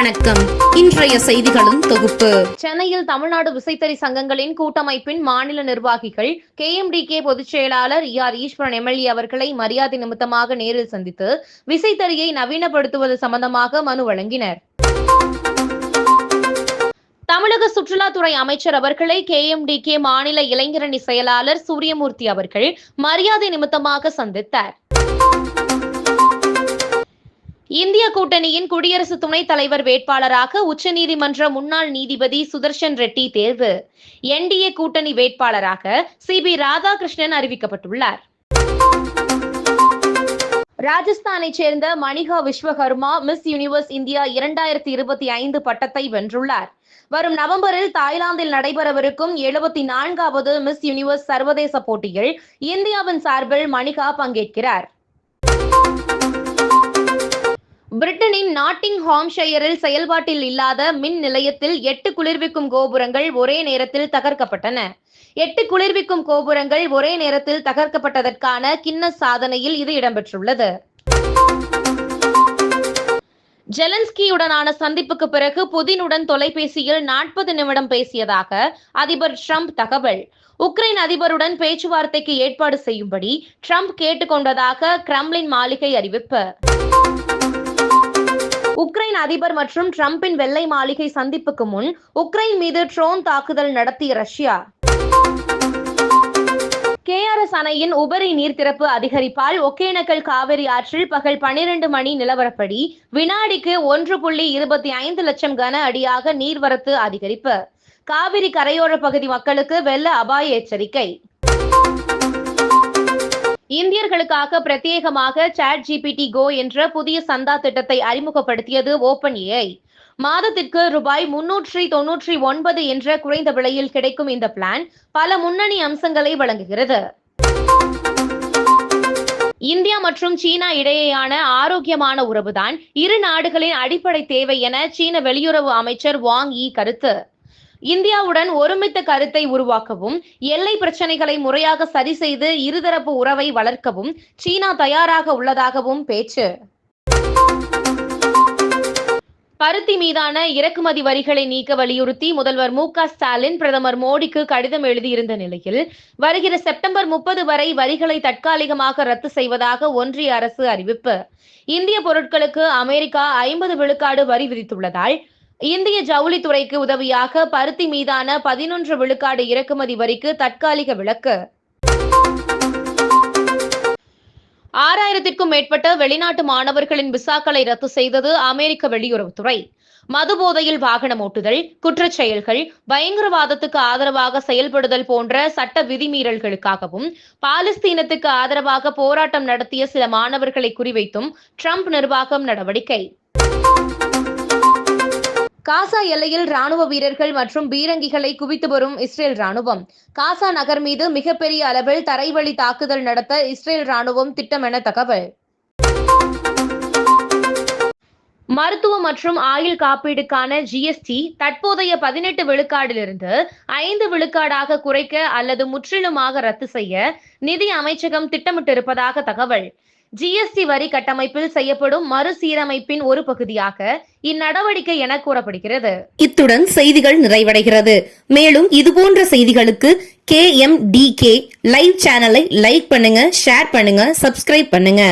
வணக்கம். இன்றைய செய்திகளின் தொகுப்பு. சென்னையில் தமிழ்நாடு விசைத்தறி சங்கங்களின் கூட்டமைப்பின் மாநில நிர்வாகிகள் KMDK பொதுச் செயலாளர் ER ஈஸ்வரன் MLA அவர்களை மரியாதை நிமித்தமாக நேரில் சந்தித்து விசைத்தறியை நவீனப்படுத்துவது சம்பந்தமாக மனு வழங்கினர். தமிழக சுற்றுலாத்துறை அமைச்சர் அவர்களை KMDK மாநில இளைஞரணி செயலாளர் சூரியமூர்த்தி அவர்கள் மரியாதை நிமித்தமாக சந்தித்தார். இந்திய கூட்டணியின் குடியரசு துணைத் தலைவர் வேட்பாளராக உச்சநீதிமன்ற முன்னாள் நீதிபதி சுதர்ஷன் ரெட்டி தேர்வு. NDA கூட்டணி வேட்பாளராக CB ராதாகிருஷ்ணன் அறிவிக்கப்பட்டுள்ளார். ராஜஸ்தானை சேர்ந்த Manika Vishwakarma miss universe India 2025 பட்டத்தை வென்றுள்ளார். வரும் நவம்பரில் தாய்லாந்தில் நடைபெறவிருக்கும் 74வது மிஸ் யூனிவர்ஸ் சர்வதேச போட்டியில் இந்தியாவின் சார்பில் மணிகா பங்கேற்கிறார். பிரிட்டனின் நாட்டிங்ஹாம்ஷயரில் செயல்பாட்டில் இல்லாத மின் நிலையத்தில் 8 குளிர்விக்கும் கோபுரங்கள் ஒரே நேரத்தில் தகர்க்கப்பட்டன. 8 குளிர்விக்கும் கோபுரங்கள் ஒரே நேரத்தில் தகர்க்கப்பட்டதற்கான கின்னஸ் சாதனையில் இது இடம்பெற்றுள்ளது. ஜெலன்ஸ்கியுடனான சந்திப்புக்கு பிறகு புதினுடன் தொலைபேசியில் 40 நிமிடம் பேசியதாக அதிபர் ட்ரம்ப் தகவல். உக்ரைன் அதிபருடன் பேச்சுவார்த்தைக்கு ஏற்பாடு செய்யும்படி ட்ரம்ப் கேட்டுக்கொண்டதாக கிரெம்ளின் மாளிகை அறிவிப்பு. உக்ரைன் அதிபர் மற்றும் ட்ரம்பின் வெள்ளை மாளிகை சந்திப்புக்கு முன் உக்ரைன் மீது ட்ரோன் தாக்குதல் நடத்திய ரஷ்யா. KRS அணையின் உபரி நீர் திறப்பு அதிகரிப்பால் ஒகேனக்கல் காவிரி ஆற்றில் பகல் 12 மணி நிலவரப்படி வினாடிக்கு 1.25 லட்சம் கன அடியாக நீர்வரத்து அதிகரிப்பு. காவிரி கரையோர பகுதி மக்களுக்கு வெள்ள அபாய எச்சரிக்கை. இந்தியர்களுக்காக பிரத்யேகமாக ChatGPT Go என்ற புதிய சந்தா திட்டத்தை அறிமுகப்படுத்தியது OpenAI. மாதத்திற்கு ரூபாய் 399 என்ற குறைந்த விலையில் கிடைக்கும் இந்த பிளான் பல முன்னணி அம்சங்களை வழங்குகிறது. இந்தியா மற்றும் சீனா இடையேயான ஆரோக்கியமான உறவுதான் இரு நாடுகளின் அடிப்படை தேவை என சீன வெளியுறவு அமைச்சர் வாங் யி கருத்து. இந்தியாவுடன் ஒருமித்த கருத்தை உருவாக்கவும் எல்லை பிரச்சனைகளை முறையாக சரி செய்து இருதரப்பு உறவை வளர்க்கவும் சீனா தயாராக உள்ளதாகவும் பேச்சு. பருத்தி மீதான இறக்குமதி வரிகளை நீக்க வலியுறுத்தி முதல்வர் MK ஸ்டாலின் பிரதமர் மோடிக்கு கடிதம் எழுதியிருந்த நிலையில் வருகிற செப்டம்பர் 30 வரை வரிகளை தற்காலிகமாக ரத்து செய்வதாக ஒன்றிய அரசு அறிவிப்பு. இந்திய பொருட்களுக்கு அமெரிக்கா 50 விழுக்காடு வரி விதித்துள்ளதால் இந்திய ஜவுளித்துறைக்கு உதவியாக பருத்தி மீதான 11 விழுக்காடு இறக்குமதி வரிக்கு தற்காலிக விலக்கு. 6000க்கும் மேற்பட்ட வெளிநாட்டு மாணவர்களின் விசாக்களை ரத்து செய்தது அமெரிக்க வெளியுறவுத்துறை. மதுபோதையில் வாகனம் ஓட்டுதல், குற்றச் செயல்கள், பயங்கரவாதத்துக்கு ஆதரவாக செயல்படுதல் போன்ற சட்ட விதிமீறல்களுக்காகவும் பாலஸ்தீனத்துக்கு ஆதரவாக போராட்டம் நடத்திய சில மாணவர்களை குறிவைத்தும் ட்ரம்ப் நிர்வாகம் நடவடிக்கை. காசா எல்லையில் ராணுவ வீரர்கள் மற்றும் பீரங்கிகளை குவித்து வரும் இஸ்ரேல் ராணுவம். காசா நகர் மீது மிகப்பெரிய அளவில் தரைவழி தாக்குதல் நடத்த இஸ்ரேல் ராணுவம் திட்டம் என தகவல். மருத்துவ மற்றும் ஆயுள் காப்பீடுக்கான GST தற்போதைய 18 விழுக்காடிலிருந்து 5 விழுக்காடாக குறைக்க அல்லது முற்றிலுமாக ரத்து செய்ய நிதி அமைச்சகம் திட்டமிட்டிருப்பதாக தகவல். GST வரி கட்டமைப்பில் செய்யப்படும் மறுசீரமைப்பின் ஒரு பகுதியாக இந்நடவடிக்கை என கூறப்படுகிறது. இத்துடன் செய்திகள் நிறைவடைகிறது. மேலும் இதுபோன்ற செய்திகளுக்கு KMDK லைவ் சேனலை லைக் பண்ணுங்க, ஷேர் பண்ணுங்க, சப்ஸ்கிரைப் பண்ணுங்க.